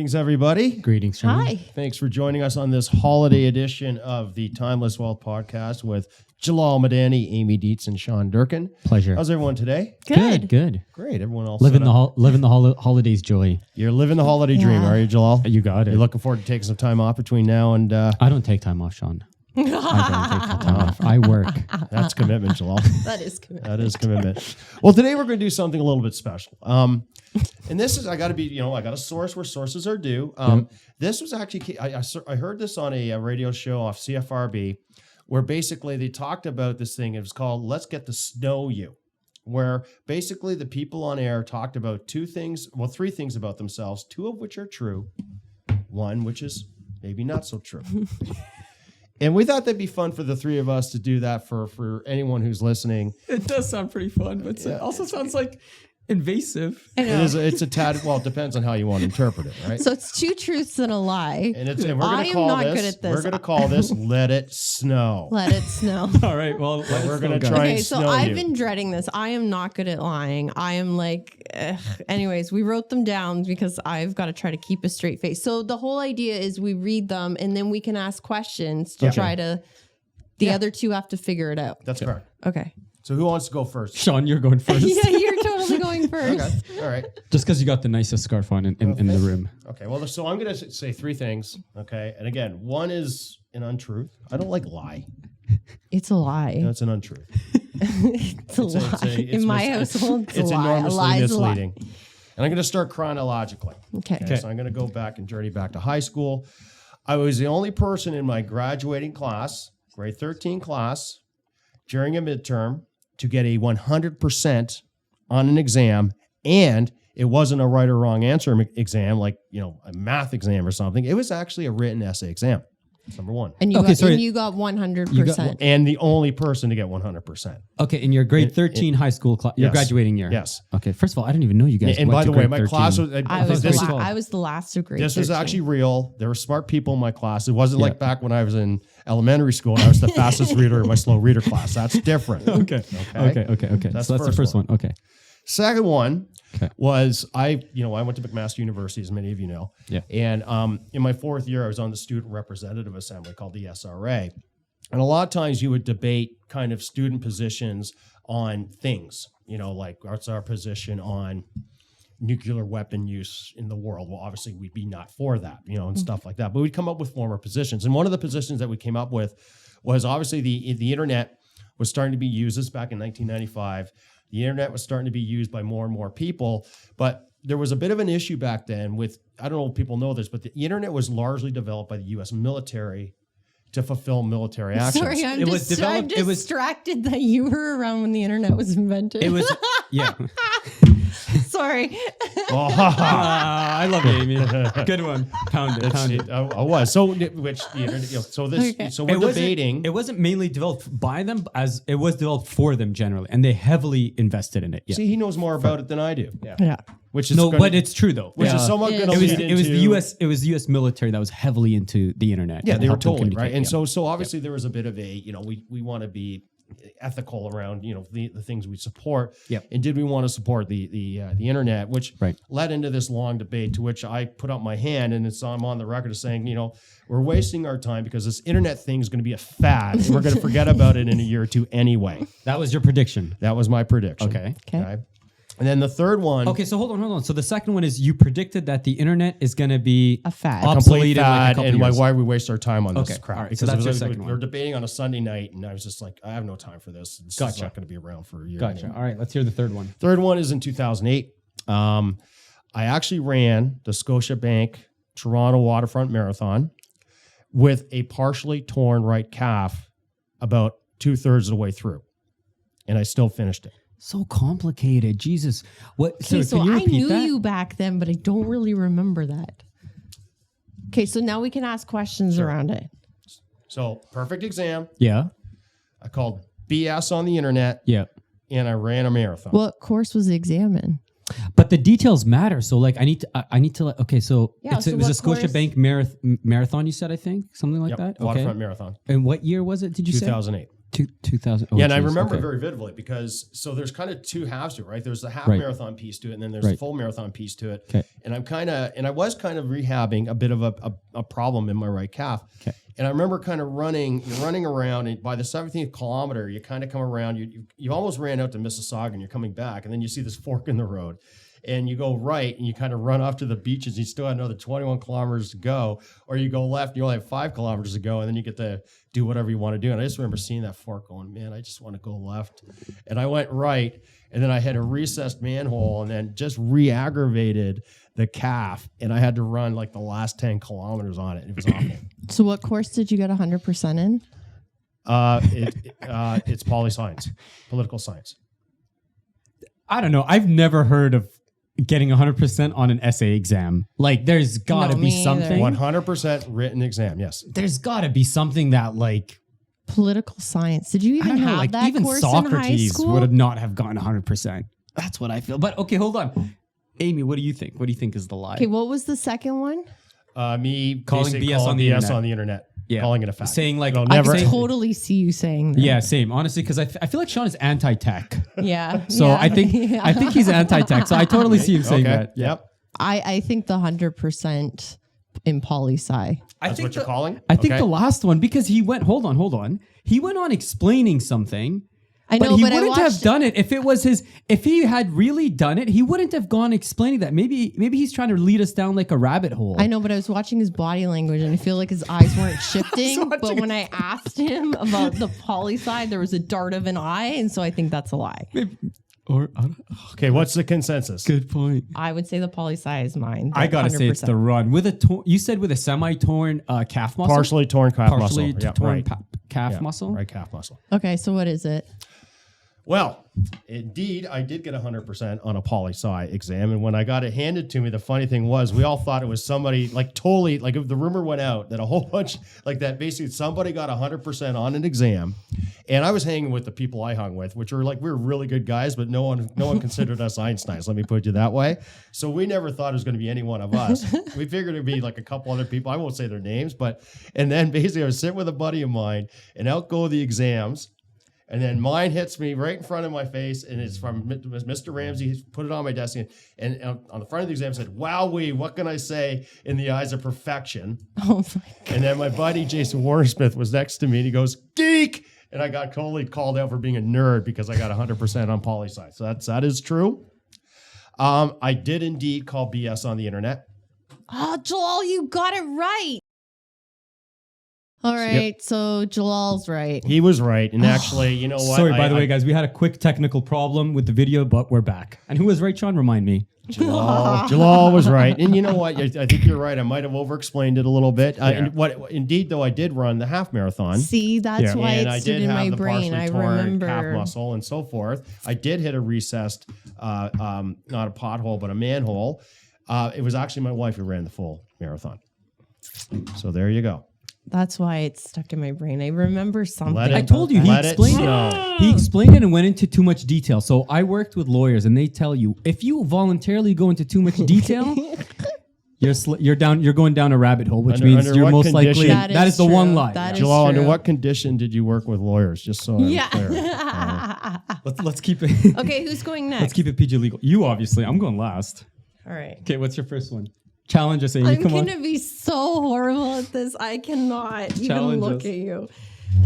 Greetings, everybody. Greetings, Sean. Hi. Thanks for joining us on this holiday edition of the Timeless Wealth Podcast with Jalal Madani, Amy Dietz, and Sean Durkin. Pleasure. How's everyone today? Good. Good. Great. Everyone else Living the holidays joy. You're living the holiday dream, are you, Jalal? You got it. You're looking forward to taking some time off between now and... I don't take time off, Sean. I don't take time off. I work. That's commitment, Jalal. That is commitment. That is commitment. Well, today we're going to do something a little bit special. And this is, I got to source where sources are due. This was actually, I heard this on a radio show off CFRB where basically they talked about this thing. It was called Let's Get to Snow You, where basically the people on air talked about three things about themselves, two of which are true, one which is maybe not so true. And we thought that'd be fun for the three of us to do that for anyone who's listening. It does sound pretty fun, but it also sounds like invasive. It's a tad. Well, it depends on how you want to interpret it, right? So it's two truths and a lie. And we're going to call this. We're going to call this "Let It Snow." Let it snow. All right. Well, we're going to try and so snow I've you. been dreading this. I am not good at lying. I am like, anyways, we wrote them down because I've got to try to keep a straight face. So the whole idea is we read them and then we can ask questions to try to. The other two have to figure it out. That's correct. Okay. So who wants to go first? Sean, you're going first. Yeah, you're totally going first. Okay. All right. Just because you got the nicest scarf on in the room. Okay. Well, so I'm going to say three things. Okay. And again, one is an untruth. I don't like lie. It's a lie. No, it's an untruth. It's a lie. In my household, it's a lie. enormously A lie is a lie. misleading. And I'm going to start chronologically. Okay. So I'm going to go back and journey back to high school. I was the only person in my graduating class, grade 13 class, during a midterm to get a 100% on an exam, and it wasn't a right or wrong answer exam like, a math exam or something. It was actually a written essay exam. That's number one. And you got 100%. And the only person to get 100%. Okay, in your grade 13 high school class, your graduating year. Yes. Okay, first of all, I didn't even know you guys. And by the way, my class was... I was the last of grade 13. This was actually real. There were smart people in my class. It wasn't like back when I was in elementary school and I was the fastest reader in my slow reader class. That's different. Okay. That's So that's the first one. Okay. Second one was I went to McMaster University, as many of you know. Yeah. And in my fourth year, I was on the student representative assembly called the SRA. And a lot of times you would debate kind of student positions on things, like what's our position on nuclear weapon use in the world. Well, obviously we'd be not for that, and stuff like that. But we'd come up with former positions. And one of the positions that we came up with was obviously the internet was starting to be used. This back in 1995. The internet was starting to be used by more and more people, but there was a bit of an issue back then with, I don't know if people know this, but the internet was largely developed by the U.S. military to fulfill military actions. Sorry, I'm distracted that you were around when the internet was invented. It was, yeah. Sorry. I love you, Amy. Good one. Pound it. I was. So we're debating. It wasn't mainly developed by them, as it was developed for them generally, and they heavily invested in it. Yeah. See, he knows more about it than I do. Yeah. Which is but it's true though. Which is somewhat going to lead into... It was the U.S. military that was heavily into the internet. Yeah, they were totally right. And so obviously there was a bit of a, we want to be ethical around the things we support. Yep. And did we want to support the internet, which led into this long debate to which I put up my hand, and I'm on the record as saying, we're wasting our time because this internet thing is going to be a fad and we're going to forget about it in a year or two anyway. That was your prediction. That was my prediction. Okay. And then the third one. Okay, so hold on. So the second one is you predicted that the internet is going to be a fad, complete fad, and why we waste our time on this crap? All right, because so that's your second one. We're debating on a Sunday night, and I was just like, I have no time for this. This is not going to be around for a year. Gotcha. Anymore. All right, let's hear the third one. Third one is in 2008. I actually ran the Scotiabank Toronto Waterfront Marathon with a partially torn right calf about 2/3 of the way through, and I still finished it. So complicated, Jesus! What? Okay, so can you I repeat knew that? you back then, but I don't really remember that. Okay, so now we can ask questions around it. So perfect exam. Yeah. I called BS on the internet. Yeah. And I ran a marathon. What course was the exam in? But the details matter. So like I need to okay, so Yeah, it was a Scotiabank marathon, you said, I think? Something like that? Waterfront Marathon. And what year was it, did you say? 2008. 2000. Oh, Yeah, and I geez, remember okay. very vividly because so there's kind of two halves to it, right? There's the half Right. marathon piece to it, and then there's the Right. full marathon piece to it. Okay. And I was kind of rehabbing a bit of a problem in my right calf. Okay. And I remember kind of running around, and by the 17th kilometer, you kind of come around. You almost ran out to Mississauga, and you're coming back, and then you see this fork in the road. And you go right and you kind of run off to the beaches. You still have another 21 kilometers to go, or you go left and you only have 5 kilometers to go, and then you get to do whatever you want to do. And I just remember seeing that fork going, man, I just want to go left. And I went right, and then I had a recessed manhole and then just re-aggravated the calf. And I had to run like the last 10 kilometers on it. It was awful. So what course did you get 100% in? It's poli-science, political science. I don't know. I've never heard of getting 100% on an essay exam. Like, there's got to No, be me either. something. 100% written exam, yes. There's got to be something that, like, Political science. Did you I even don't know, have like that even course in high Socrates school? would have not have gotten 100%. That's what I feel. But okay, hold on. Amy, what do you think? What do you think is the lie? Okay, what was the second one? Me Calling basically BS on the internet. on the internet. Yeah. Calling it a fact. Saying like, It'll I never- could totally see you saying that. yeah, same. Honestly, because I feel like Sean is anti-tech. Yeah. So yeah. I think Yeah. I think he's anti-tech. So I totally see him saying Okay. that. Yeah. Yep. I think the 100% in poli-sci. That's what you're calling? I think Okay. the last one, because he went, hold on. He went on explaining something. I know, but he but I wouldn't have watched done it if it was his. If he had really done it, he wouldn't have gone explaining that. Maybe he's trying to lead us down like a rabbit hole. I know, but I was watching his body language and I feel like his eyes weren't shifting. But when I asked him about the poli-sci, there was a dart of an eye. And so I think that's a lie. Or Okay, what's the consensus? good point. I would say the poli-sci is mine. I gotta say it's the run with a. You said with a semi-torn calf muscle, Partially torn calf muscle. partially Yeah, torn right. calf Yeah, muscle. Right calf muscle. Okay, so what is it? Well, indeed, I did get 100% on a poli-sci exam. And when I got it handed to me, the funny thing was we all thought it was somebody like totally, like if the rumor went out that a whole bunch like that, basically somebody got 100% on an exam. And I was hanging with the people I hung with, which were like, we were really good guys, but no one considered us Einsteins. Let me put it that way. So we never thought it was going to be any one of us. We figured it'd be like a couple other people. I won't say their names, and then basically I was sitting with a buddy of mine and out go the exams. And then mine hits me right in front of my face, and it's from Mr. Ramsey. He's put it on my desk, and on the front of the exam said, "Wowee, what can I say in the eyes of perfection?" Oh my God. And then my buddy Jason Warnersmith was next to me, and he goes, "Geek!" And I got totally called out for being a nerd because I got 100% on poli-sci. So that is true. I did indeed call BS on the internet. Oh, Jalal, you got it right. All right, so Jalal's right. He was right, and actually, you know what? Sorry, by the way, guys, we had a quick technical problem with the video, but we're back. And who was right, Sean? Remind me. Jalal was right, and you know what? I think you're right. I might have over-explained it a little bit. Indeed, though, I did run the half marathon. See, that's why And it I stood did in have my the brain. I partially torn remember. calf muscle and so forth. I did hit a recessed, not a pothole, but a manhole. It was actually my wife who ran the full marathon. So there you go. That's why it's stuck in my brain. I remember something. Let it- I told you he Let it explained snow. it. He explained it and went into too much detail. So I worked with lawyers, and they tell you if you voluntarily go into too much detail, you're going down a rabbit hole, which Under- means under you're what most likely condition- that is the true. one lie. That is Jalal, under true. what condition did you work with lawyers? Just so I'm Yeah. clear. Let's keep it. Okay, who's going next? Let's keep it PG legal. You obviously. I'm going last. All right. Okay, what's your first one? Challenge us, Amy. I'm Come on. going to be so horrible at this. I cannot even Challenge look us. at you.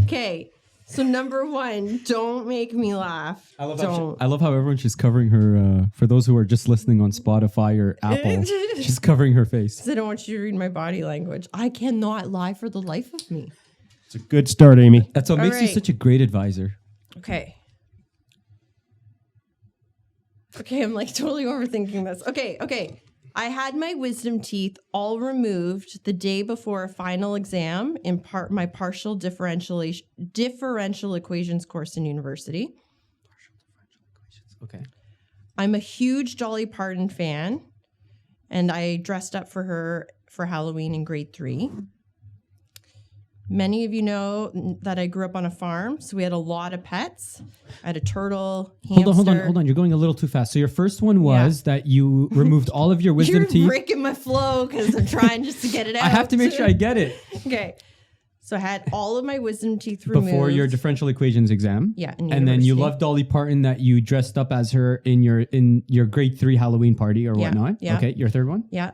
Okay, so number one, don't make me laugh. I love Don't. how everyone she's covering her. For those who are just listening on Spotify or Apple, she's covering her face. I don't want you to read my body language. I cannot lie for the life of me. It's a good start, Amy. That's what makes you right. such a great advisor. Okay. Okay, I'm like totally overthinking this. Okay. I had my wisdom teeth all removed the day before a final exam in my partial differential equations course in university. Okay. I'm a huge Dolly Parton fan, and I dressed up for her for Halloween in grade 3. Many of you know that I grew up on a farm, so we had a lot of pets. I had a turtle, hamster. Hold on. You're going a little too fast. So your first one was that you removed all of your wisdom You're teeth. breaking my flow because I'm trying just to get it out. I have to make sure I get it. Okay. So I had all of my wisdom teeth removed. Before your differential equations exam. Yeah. In And then you university. loved Dolly Parton that you dressed up as her in your grade 3 Halloween party or Yeah, whatnot. yeah. Okay, your third one? Yeah.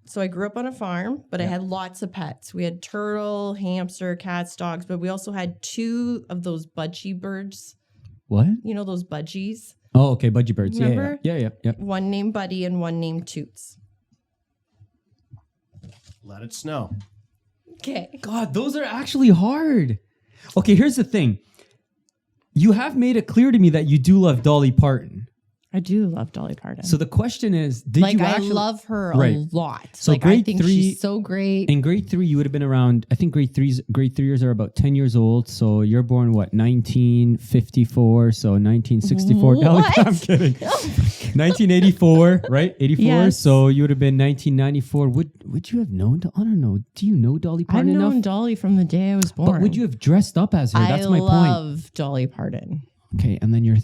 So I grew up on a farm, but I had lots of pets. We had turtle, hamster, cats, dogs, but we also had 2 of those budgie birds. What? You know those budgies? Oh, okay, budgie birds. Remember? Yeah. One named Buddy and one named Toots. Let it snow. Okay. God, those are actually hard. Okay, here's the thing. You have made it clear to me that you do love Dolly Parton. I do love Dolly Parton. So the question is, did you actually... I love her Right. a lot. So I grade think 3 she's so great. In grade 3, you would have been around, I think grade 3ers are about 10 years old. So you're born, what, 1954? So 1964. Dolly, What? I'm kidding. 1984, right? 84. Yes. So you would have been 1994. Would you have known? I don't know. Do you know Dolly I've Parton known enough? Dolly from the day I was born. But would you have dressed up as her? That's I my point. love Dolly Parton. Okay, and then your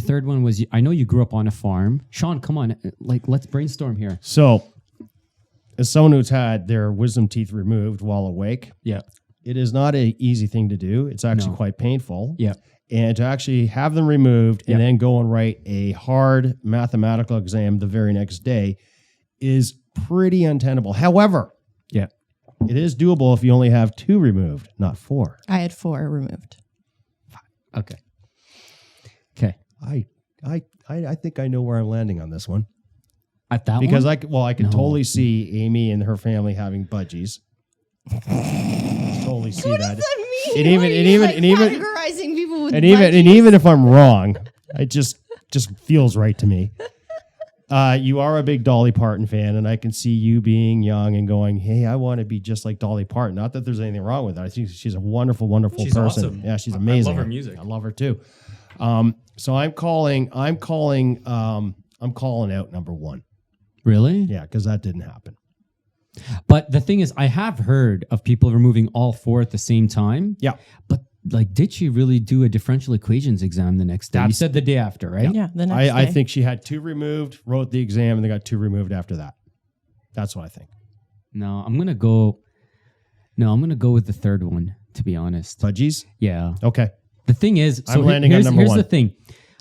third one was, I know you grew up on a farm. Sean, come on. Let's brainstorm here. So, as someone who's had their wisdom teeth removed while awake, Yeah. it is not an easy thing to do. It's actually No. quite painful. Yeah. And to actually have them removed and Yeah. then go and write a hard mathematical exam the very next day is pretty untenable. However, Yeah. it is doable if you only have 2 removed, not 4. I had 4 removed. Okay. Okay. I think I know where I'm landing on this one. At that Because one? I can No. totally see Amy and her family having budgies. Totally see that. mean? And even categorizing people with and even if I'm wrong, it just feels right to me. You are a big Dolly Parton fan, and I can see you being young and going, "Hey, I want to be just like Dolly Parton." Not that there's anything wrong with that. I think she's a wonderful, wonderful She's person. awesome. Yeah, she's I amazing. love her music. I love her too. So I'm calling out number 1. Really? Yeah, because that didn't happen. But the thing is, I have heard of people removing all 4 at the same time. Yeah. But did she really do a differential equations exam the next day? You said the day after, right? Yeah, the next I day. think she had 2 removed, wrote the exam, and they got 2 removed after that. That's what I think. No, I'm gonna go with the third one, to be honest. Budgies? Yeah. Okay. The thing is, so I'm landing on number here's 1. the thing.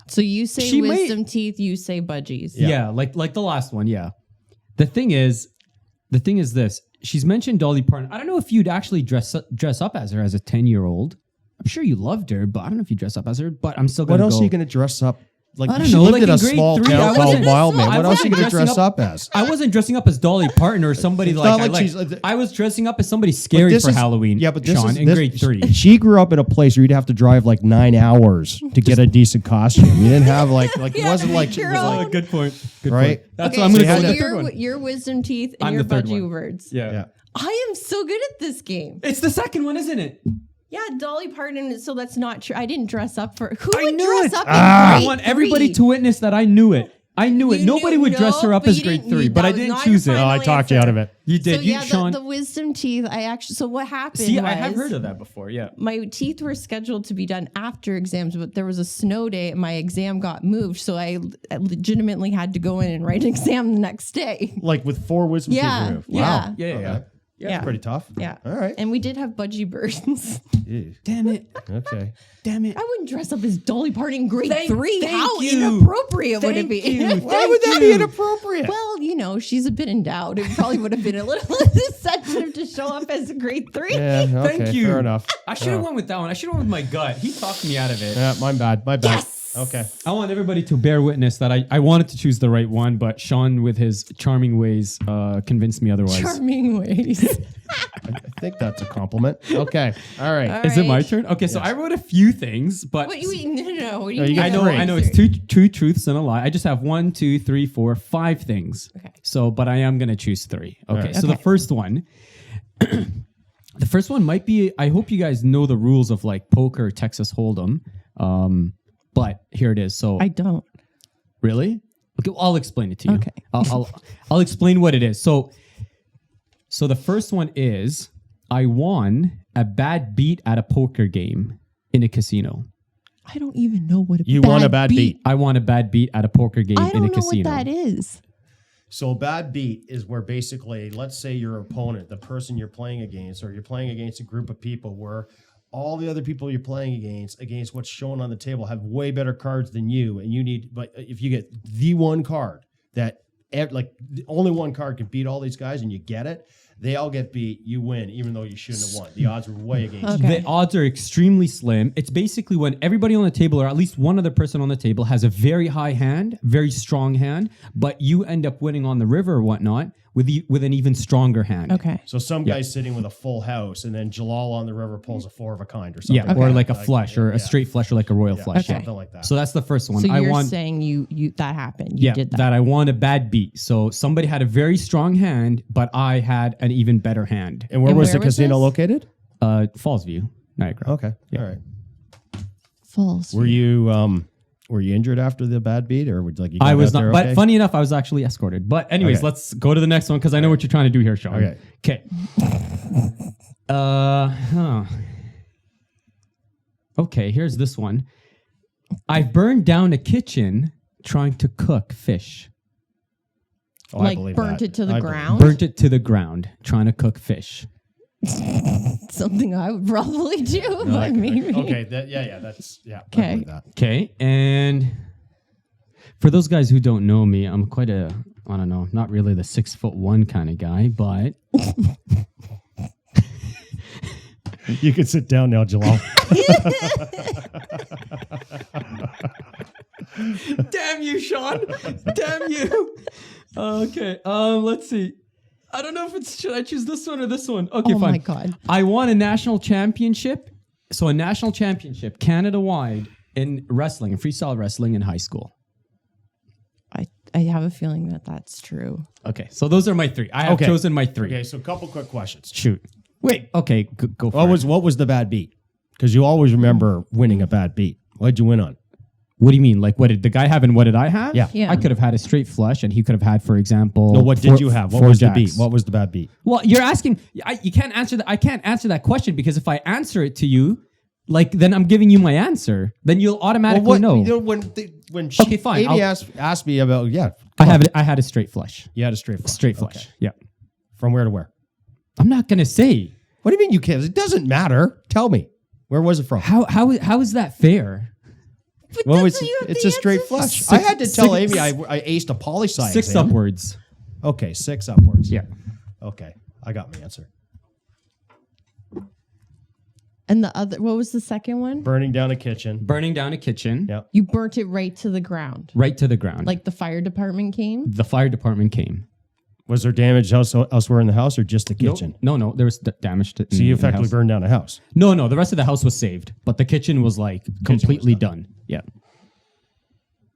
So you say She may- wisdom teeth, you say budgies. Yeah, like the last one, yeah. The thing is this. She's mentioned Dolly Parton. I don't know if you'd actually dress up as her as a 10-year-old. I'm sure you loved her, but I don't know if you dress up as her. But I'm still What gonna else go. are you going to dress up? Like, I don't she know, lived like in in a grade small 3, town I called wasn't- Wildman. I What else are you wasn't going to dressing dress up as? I wasn't dressing up as Dolly Parton or somebody not like, like she's- I was dressing up as somebody scary This for is- Halloween. Yeah, but this Sean, is in this- grade 3. She grew up in a place where you'd have to drive like 9 hours to get a decent costume. You didn't have like it wasn't like it your was own- like Good point. Good right. point. That's Okay, what I'm going so to go you with had the third one. your wisdom teeth and I'm your the third budgie one. words. Yeah. I am so good at this game. It's the second one, isn't it? Yeah, Dolly Parton. So that's not true. I didn't dress up for. Who I would knew dress it. up? I In grade want everybody 3? to witness that I knew it. I knew it. You Nobody knew- would dress her no, up but as you grade didn't 3, need- but that I was didn't not your choose it. final Oh, I talked you out of it. You did. So You, yeah, Sean. the wisdom teeth. I actually. So what happened? See, was, I have heard of that before. Yeah. My teeth were scheduled to be done after exams, but there was a snow day and my exam got moved. So I legitimately had to go in and write an exam the next day. Like with 4 wisdom teeth Yeah, removed. yeah. Wow. Yeah. Okay. Yeah. That's pretty tough. Yeah. All right. And we did have budgie birds. Ew. Damn it. Okay. Damn it. I wouldn't dress up as Dolly Parton in grade Thank 3. How you. inappropriate would it Thank be? you. Why would that be inappropriate? Well, you know, she's a bit endowed. It probably would have been a little sensitive to show up as a grade 3. Yeah. Okay. Thank you. Fair enough. I should have went with that one. I should have went with my gut. He talked me out of it. Yeah. My bad. My bad. Yes. Okay. I want everybody to bear witness that I wanted to choose the right one, but Sean, with his charming ways, convinced me otherwise. Charming ways. I think that's a compliment. Okay. All right. All Is it my right. turn? Okay, so I wrote a few things, but Wait, no. What do No, you you mean? got three. I know it's two truths and a lie. I just have 1, 2, 3, 4, 5 things. Okay. So, but I am gonna choose 3. Okay. right. So the first one, the first one might be. I hope you guys know the rules of like poker, or Texas Hold'em. But here it is. So I don't. really, okay, well, I'll explain it to you. Okay. I'll explain what it is. So the first one is I won a bad beat at a poker game in a casino. I don't even know what You won a bad beat. I won a bad beat at a poker game I in don't a know casino. what that is. So a bad beat is where basically, let's say your opponent, the person you're playing against, or you're playing against a group of people where all the other people you're playing against what's shown on the table have way better cards than you, and you need, but if you get the one card that only one card can beat all these guys and you get it, they all get beat, you win, even though you shouldn't have won. The odds were way against you. The odds are extremely slim. It's basically when everybody on the table, or at least one other person on the table, has a very high hand, very strong hand, but you end up winning on the river or whatnot with an even stronger hand. Okay. So some guy's sitting with a full house, and then Jalal on the river pulls a 4 of a kind or something. Yeah, or like a flush, or a straight flush, or like a royal flush. Okay. Something like that. So that's the first one. So you're saying you that happened. You did that. that I won a bad beat. So somebody had a very strong hand, but I had an even better hand. And where was the casino this? located? Fallsview, Niagara. Okay. All right. False. Were you injured after the bad beat, or would I was not, but okay? funny enough, I was actually escorted. But anyways, Okay. let's go to the next one because I know what you're trying to do here, Sean. Okay. Okay, here's this one. I burned down a kitchen trying to cook fish. Oh, I like believe burnt that. it to the I believe ground. Burnt it to the ground trying to cook fish. Something I would probably do. No, But I- maybe. Okay. That's I Okay. believe that. Okay, and for those guys who don't know me, I'm quite a, I don't know, not really the 6'1" kind of guy, but You can sit down now, Jalal. damn you, Sean! Damn you! Okay, let's see. I don't know if should I choose this one or this one? Okay, Oh fine. my God. I won a national championship. So a national championship, Canada-wide, in wrestling, in freestyle wrestling in high school. I have a feeling that that's true. Okay, so those are my three. I have Okay. chosen my three. Okay, so a couple quick questions. Shoot. Wait. Okay, go for it. What was the bad beat? Because you always remember winning a bad beat. What'd you win on? What do you mean? Like, what did the guy have and what did I have? Yeah. Yeah. I could have had a straight flush and he could have had, for example. No, what did you have? What four was the jacks. beat? What was the bad beat? Well, you're asking. You can't answer that. I can't answer that question because if I answer it to you, like, then I'm giving you my answer. Then you'll automatically know. You know, when Okay, fine, Amy I'll- asked me about I had a straight flush. You had a straight flush. Straight flush. Okay. Yeah. From where to where? I'm not gonna say. What do you mean you can't? It doesn't matter. Tell me. Where was it from? How is that fair? Well, that's what you have it's to a straight answer. flush. I had to tell Six- Amy I aced a poli-sci 6 exam. upwards. Okay, 6 upwards. Yeah. Okay, I got my answer. And the other, what was the second one? Burning down a kitchen. Burning down a kitchen. Yeah. You burnt it right to the ground. Right to the ground. Like the fire department came. the fire department came. Was there damage elsewhere in the house or just the kitchen? No, there was damage to. So you effectively burned down a house. No, the rest of the house was saved, but the kitchen was like completely done. Yeah,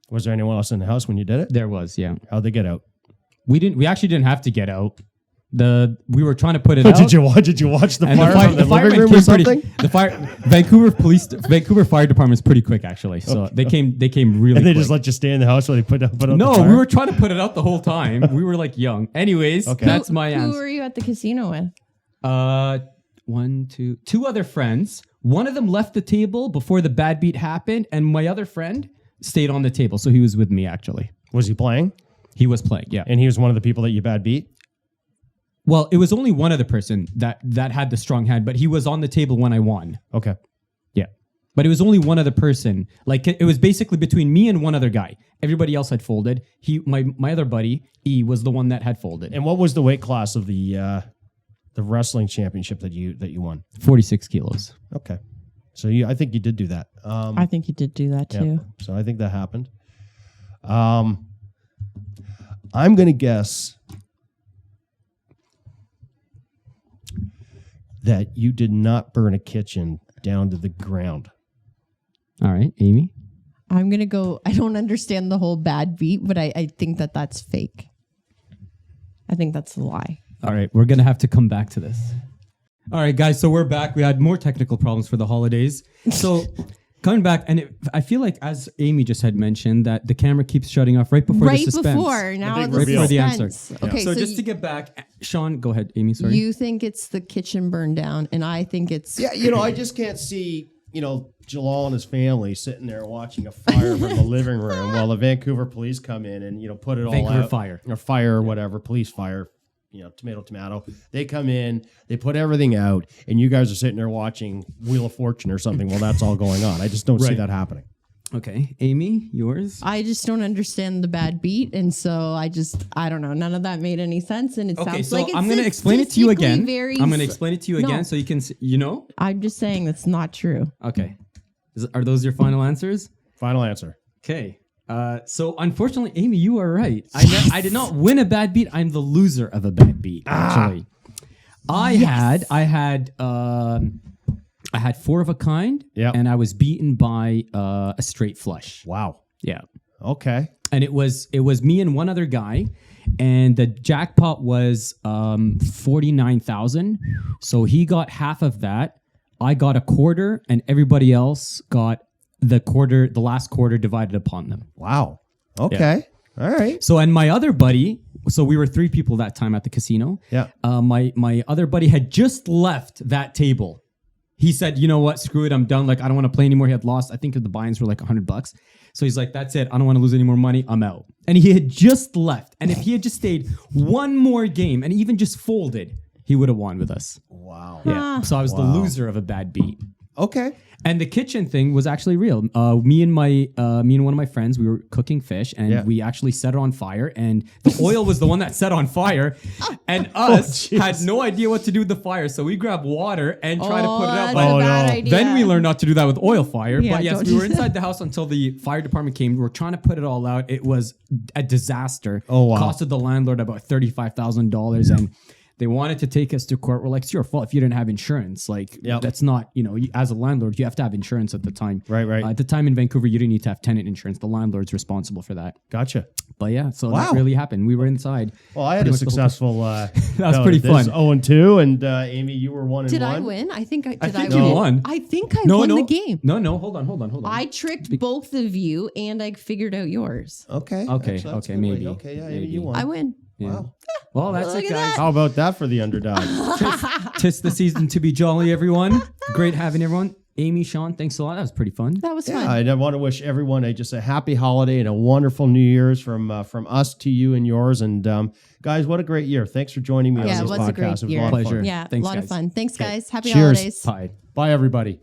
Was there anyone else in the house when you did it? there was. Yeah, How'd they get out? we actually didn't have to get out. We were trying to put it out. Did you watch the And fire from the living firemen room came or something? Vancouver Fire Department's pretty quick actually. So they came really. And they quick. just let you stay in the house while they put out the No, fire? we were trying to put it out the whole time. We were like young. Anyways, Okay. that's my Who answer. were you at the casino with? Two other friends. One of them left the table before the bad beat happened, and my other friend stayed on the table. So he was with me actually. Was he playing? He was playing, yeah. And he was one of the people that you bad beat? Well, it was only one other person that had the strong hand, but he was on the table when I won. Okay. Yeah. But it was only one other person. Like it was basically between me and one other guy. Everybody else had folded. My other buddy, E, was the one that had folded. And what was the weight class of the wrestling championship that you won? 46 kilos. Okay. So I think you did do that. I think you did do that Yeah. too. So I think that happened. I'm going to guess that you did not burn a kitchen down to the ground. All right, Amy. I'm gonna go. I don't understand the whole bad beat, but I think that that's fake. I think that's a lie. All right, we're going to have to come back to this. All right, guys, so we're back. We had more technical problems for the holidays. So coming back, and I feel like, as Amy just had mentioned, that the camera keeps shutting off right before the Right suspense. before now big the reveal. Before the suspense. answer. Okay, So just to get back, Sean, go ahead, Amy, sorry. you think it's the kitchen burned down, and I think it's Yeah, I just can't see Jalal and his family sitting there watching a fire from the living room while the Vancouver police come in and, put it all Vancouver out. fire. Or fire or whatever, police fire, tomato. They come in, they put everything out, and you guys are sitting there watching Wheel of Fortune or something while that's all going on. I just don't see Right. that happening. Okay, Amy, yours. I just don't understand the bad beat, and so I don't know. None of that made any sense, and it Okay, sounds so like it's I'm going to explain it to you again. Very I'm going to explain it to you No. again so you can, I'm just saying that's not true. Okay. Are those your final answers? Final answer. Okay. So unfortunately, Amy, you are right. I did not win a bad beat. I'm the loser of a bad beat. Actually, I had 4 of a kind. Yep. And I was beaten by a straight flush. Wow. Yeah. Okay. And it was me and one other guy, and the jackpot was 49,000. So he got half of that. I got a quarter, and everybody else got the last quarter divided upon them. Wow. Okay. All right. So, and my other buddy, so we were 3 people that time at the casino. Yeah. My other buddy had just left that table. He said, you know what, screw it, I'm done. Like, I don't want to play anymore. He had lost, I think the buy-ins were like $100. So he's like, that's it. I don't want to lose any more money. I'm out. And he had just left. And if he had just stayed one more game and even just folded, he would have won with us. Wow. Yeah. So I was the loser of a bad beat. Okay. And the kitchen thing was actually real. Me and one of my friends, we were cooking fish, and we actually set it on fire. And the oil was the one that set on fire, and us had no idea what to do with the fire. So we grabbed water and tried to put it out. That's But a bad idea. then we learned not to do that with oil fire. Yeah, but yes, don't we do were inside the house until the fire department came. We were trying to put it all out. It was a disaster. Oh, wow. Costed the landlord about $35,000, and they wanted to take us to court. We're like, it's your fault if you didn't have insurance. Like, that's not, as a landlord, you have to have insurance at the time. Right. At the time in Vancouver, you didn't need to have tenant insurance. The landlord's responsible for that. Gotcha. But yeah, so that really happened. We were inside. Well, I had a successful. That was pretty fun. 0-2, and Amy, you were 1-1. Did I win? I think I think you won. I think I won the game. No, hold on. I tricked both of you, and I figured out yours. Okay. Okay, Actually, that's a good maybe. way. Okay, yeah, Amy, Maybe. you won. I win. Yeah. Wow. Well, that's Look it, at guys. that. How about that for the underdog? Tis the season to be jolly, everyone. Great having everyone. Amy, Sean, thanks a lot. That was pretty fun. That was Yeah, fun. I want to wish everyone a happy holiday and a wonderful New Year's from us to you and yours. And guys, what a great year! Thanks for joining me on Yeah, this it was a podcast. great It was year. a lot of Pleasure. fun. Yeah, Thanks, a lot of guys. fun. Thanks, guys. Happy Cheers. holidays. Bye. Bye, everybody.